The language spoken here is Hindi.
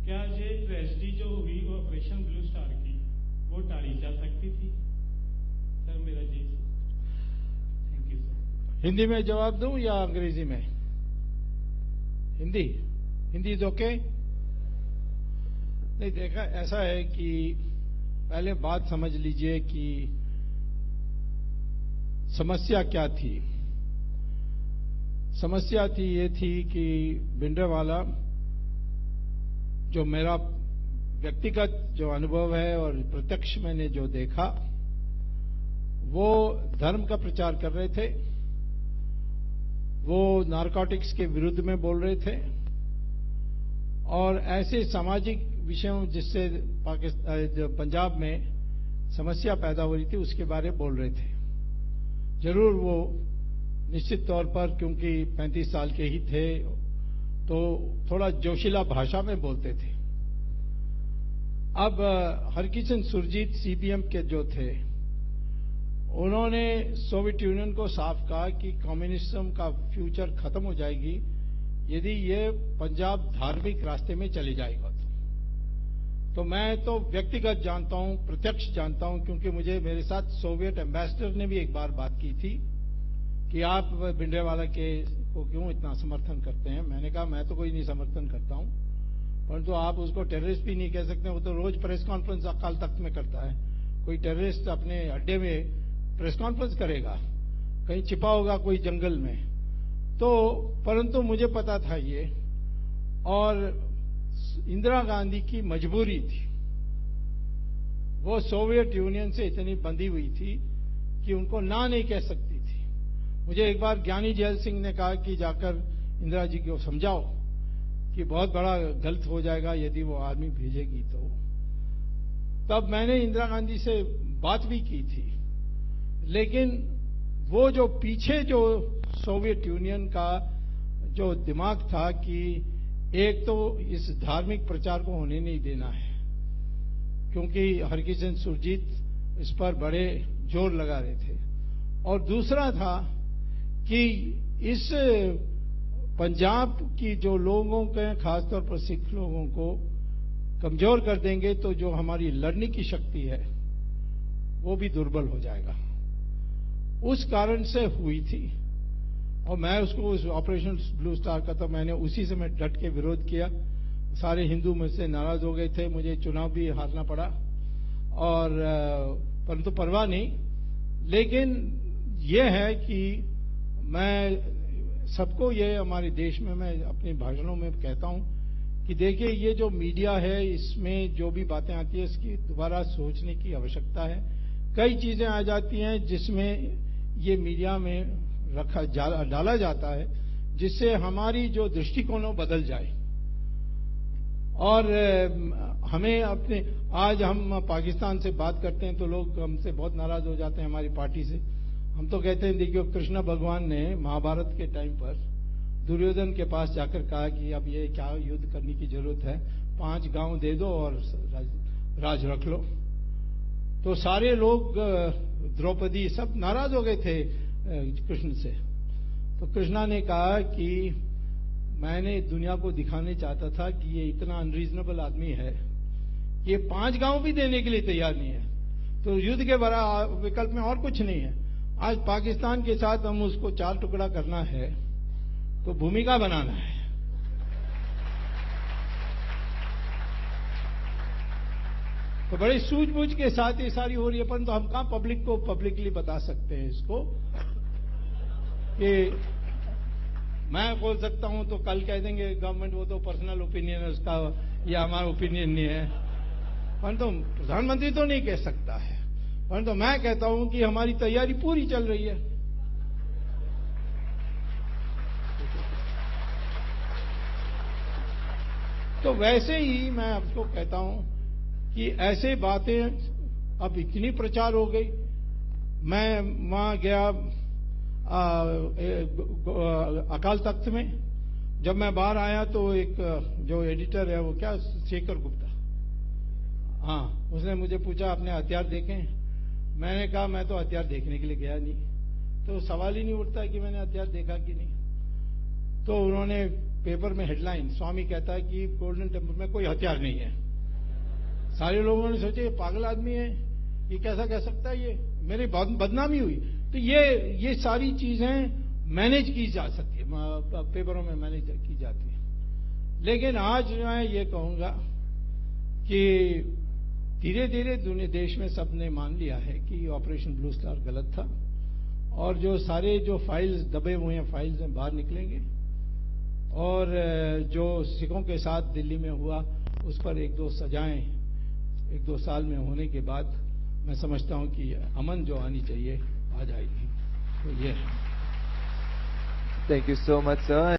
क्या ये ट्रेजेडी जो हुई वो ऑपरेशन ब्लू स्टार की वो टाली जा सकती थी? सर मेरा जी थैंक यू सर। हिंदी में जवाब दूं या अंग्रेजी में? Hindi is okay? नहीं, देखा ऐसा है कि पहले बात समझ लीजिए कि समस्या क्या थी। समस्या थी ये थी कि भिंडरावाला, जो मेरा व्यक्तिगत जो अनुभव है और प्रत्यक्ष मैंने जो देखा, वो धर्म का प्रचार कर रहे थे, वो नारकोटिक्स के विरुद्ध में बोल रहे थे और ऐसे सामाजिक विषयों जिससे पंजाब में समस्या पैदा हो रही थी उसके बारे में बोल रहे थे। जरूर वो निश्चित तौर पर क्योंकि 35 साल के ही थे तो थोड़ा जोशीला भाषा में बोलते थे। अब हरकिशन सुरजीत सीपीएम के जो थे, उन्होंने सोवियत यूनियन को साफ कहा कि कम्युनिज्म का फ्यूचर खत्म हो जाएगी यदि ये पंजाब धार्मिक रास्ते में चले जाएगा। तो मैं तो व्यक्तिगत जानता हूं, प्रत्यक्ष जानता हूं, क्योंकि मुझे मेरे साथ सोवियत एम्बेसडर ने भी एक बार बात की थी कि आप भिंडरावाला के को क्यों इतना समर्थन करते हैं। मैंने कहा मैं तो कोई नहीं समर्थन करता हूं, परंतु आप उसको टेररिस्ट भी नहीं कह सकते। वो तो रोज प्रेस कॉन्फ्रेंस अकाल तख्त में करता है। कोई टेररिस्ट अपने अड्डे में प्रेस कॉन्फ्रेंस करेगा? कहीं छिपा होगा कोई जंगल में। तो परंतु मुझे पता था ये, और इंदिरा गांधी की मजबूरी थी। वो सोवियत यूनियन से इतनी बंधी हुई थी कि उनको ना नहीं कह सकती थी। मुझे एक बार ज्ञानी जैल सिंह ने कहा कि जाकर इंदिरा जी को समझाओ कि बहुत बड़ा गलत हो जाएगा यदि वो आर्मी भेजेगी तो। तब मैंने इंदिरा गांधी से बात भी की थी, लेकिन वो जो पीछे जो सोवियत यूनियन का जो दिमाग था कि एक तो इस धार्मिक प्रचार को होने नहीं देना है, क्योंकि हरकिशन सुरजीत इस पर बड़े जोर लगा रहे थे, और दूसरा था कि इस पंजाब की जो लोगों के, खासतौर पर सिख लोगों को कमजोर कर देंगे तो जो हमारी लड़ने की शक्ति है वो भी दुर्बल हो जाएगा। उस कारण से हुई थी, और मैं उसको उस ऑपरेशन ब्लू स्टार का तो मैंने उसी समय डट के विरोध किया। सारे हिंदू मुझसे नाराज हो गए थे, मुझे चुनाव भी हारना पड़ा, और परंतु परवाह नहीं। लेकिन यह है कि मैं सबको, ये हमारे देश में मैं अपने भाषणों में कहता हूं कि देखिए ये जो मीडिया है इसमें जो भी बातें आती है इसकी दोबारा सोचने की आवश्यकता है। कई चीजें आ जाती हैं जिसमें ये मीडिया में डाला जाता है जिससे हमारी जो दृष्टिकोण बदल जाए। और हमें अपने, आज हम पाकिस्तान से बात करते हैं तो लोग हमसे बहुत नाराज हो जाते हैं, हमारी पार्टी से। हम तो कहते हैं देखिए कृष्ण भगवान ने महाभारत के टाइम पर दुर्योधन के पास जाकर कहा कि अब ये क्या युद्ध करने की जरूरत है, 5 गांव दे दो और राज रख लो। तो सारे लोग, द्रौपदी, सब नाराज हो गए थे कृष्ण से। तो कृष्णा ने कहा कि मैंने दुनिया को दिखाने चाहता था कि ये इतना अनरीजनेबल आदमी है, ये 5 गांव भी देने के लिए तैयार नहीं है, तो युद्ध के बड़ा विकल्प में और कुछ नहीं है। आज पाकिस्तान के साथ हम उसको 4 टुकड़ा करना है तो भूमिका बनाना है। तो बड़ी सूझबूझ के साथ ये सारी हो रही है, परंतु हम कहां पब्लिक को पब्लिकली बता सकते हैं इसको कि मैं बोल सकता हूं तो कल कह देंगे गवर्नमेंट वो तो पर्सनल ओपिनियन है उसका, या हमारा ओपिनियन नहीं है। परंतु प्रधानमंत्री तो नहीं कह सकता है, परंतु मैं कहता हूं कि हमारी तैयारी पूरी चल रही है। तो वैसे ही मैं आपको कहता हूं कि ऐसे बातें अब इतनी प्रचार हो गई। मैं वहां गया अकाल तख्त में, जब मैं बाहर आया तो एक जो एडिटर है वो क्या, शेखर गुप्ता, हाँ, उसने मुझे पूछा आपने हथियार देखे? मैंने कहा मैं तो हथियार देखने के लिए गया नहीं, तो सवाल ही नहीं उठता कि मैंने हथियार देखा कि नहीं। तो उन्होंने पेपर में हेडलाइन, स्वामी कहता है कि गोल्डन टेम्पल में कोई हथियार नहीं है। सारे लोगों ने सोचे ये पागल आदमी है, ये कैसा कह सकता है, ये मेरी बदनामी हुई। तो ये सारी चीजें मैनेज की जा सकती है, पेपरों में मैनेज की जाती है। लेकिन आज मैं ये कहूंगा कि धीरे धीरे देश में सबने मान लिया है कि ऑपरेशन ब्लू स्टार गलत था, और जो सारे जो फाइल्स दबे हुए हैं फाइल्स में बाहर निकलेंगे, और जो सिखों के साथ दिल्ली में हुआ उस पर एक दो सजाएं 1-2 साल में होने के बाद मैं समझता हूं कि अमन जो आनी चाहिए आ जाएगी। तो ये Thank you so much, sir.